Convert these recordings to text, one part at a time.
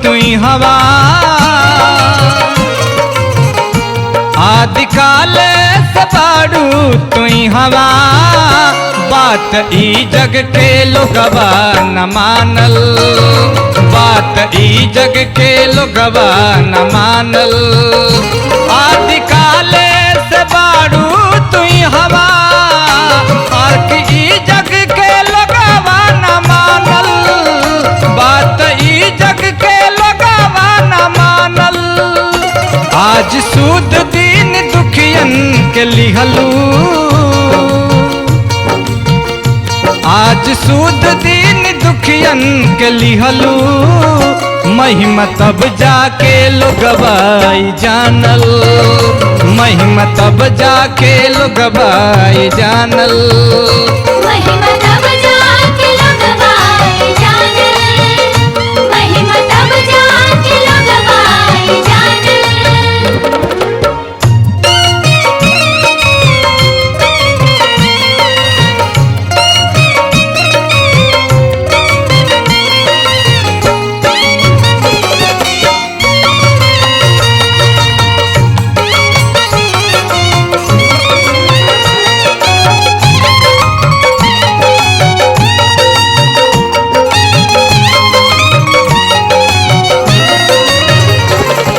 तुई हवा, आदिकाल से बाड़ू तुई हवा। बात ई जग के लोगवा न मानल, बात ई जग के लोगवा न मानल। आदिकाल से बाड़ू तुई हवा, और ई जग के लोगवा न मानल। बात ई जग के लोगवा न मानल। आज सुध दिन दुखियन के लिहलू, आज सुध दिन दुखियन के लिहलू। महिमा तब जाके लोगवाई जानल, महिमा तब जाके लोगवाई जानल। महिमा तब जाके लोगवाई जानल, महिमा तब जाके लोगवाई जानल।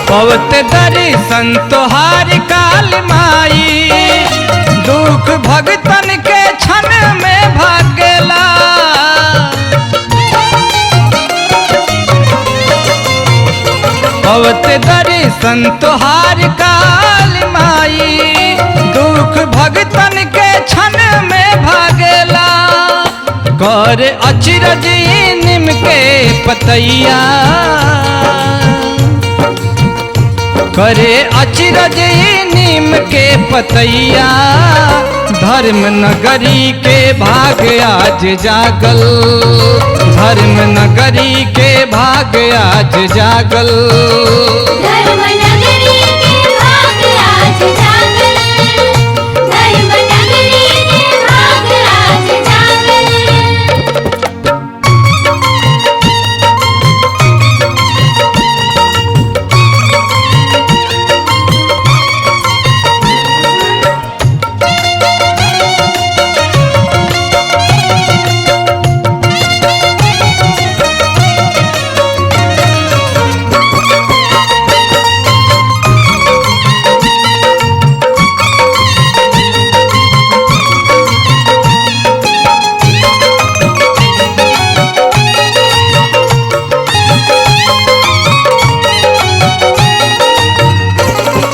पवत दर्शन तोहार काल माई, दुख भगतन के क्षण में भागेला। पवत दर्शन तोहार काल माई, दुख भगतन के क्षण में भागेला। कर अचरज निम के पतैया, करे अचरज नीम के पतैया। धर्म नगरी के भाग आज जागल, धर्म नगरी के भाग आज जागल। धर्म नगरी के भाग आज जागल, धर्म नगरी के भाग आज जागल।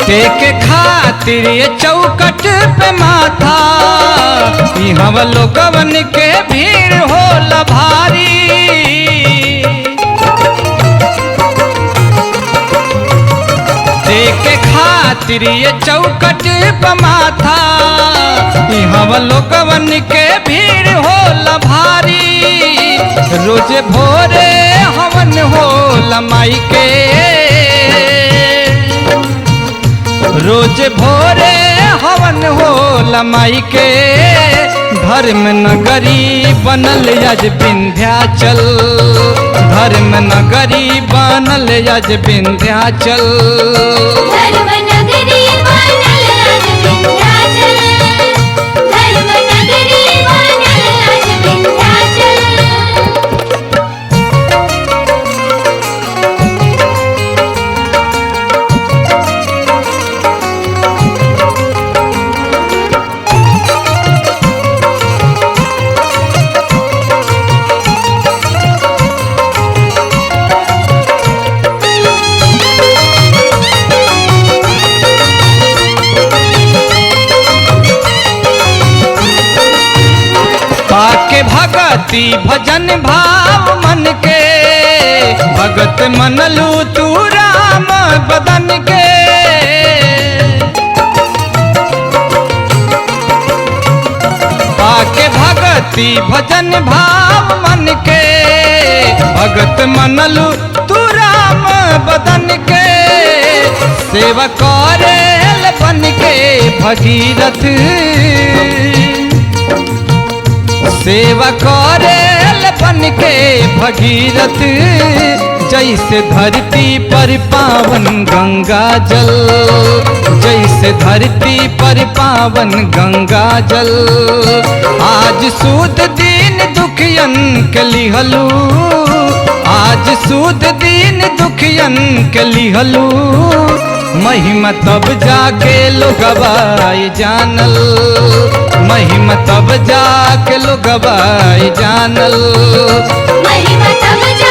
टेके खातिर ये चौकट पे माथा, यहाँ लोगवन के भीड़ होला भारी। टेके खातिर ये चौकट पे माथा, यहाँ लोगवन के भीड़ होला भारी। रोज भोरे हवन होला माई के, रोज भोरे हवन होला माई के। धर्म नगरी बनल आज विंध्याचल, धर्म नगरी बनल आज विंध्याचल। धर्म नगरी बनल आज विंध्याचल, धर्म नगरी बनल आज विंध्याचल। पाके भगति भजन भाव मन के, भगत मनलू तू राम बदन के। पाके भगति भजन भाव मन के, भगत मनलू तू राम बदन के। सेवा करेल बन के भगीरथ, सेवा करेल बन के भगीरथ। जैसे धरती पर पावन गंगा जल, जैसे धरती पर पावन गंगा जल। आज सूद दीन दुखियन के लिहलू, आज सूद दीन दुखियन के लिहलू। महिमा तब जाके लोगवा जानल, महिमा तब जाके लोगवा जानल। महिमा तब जा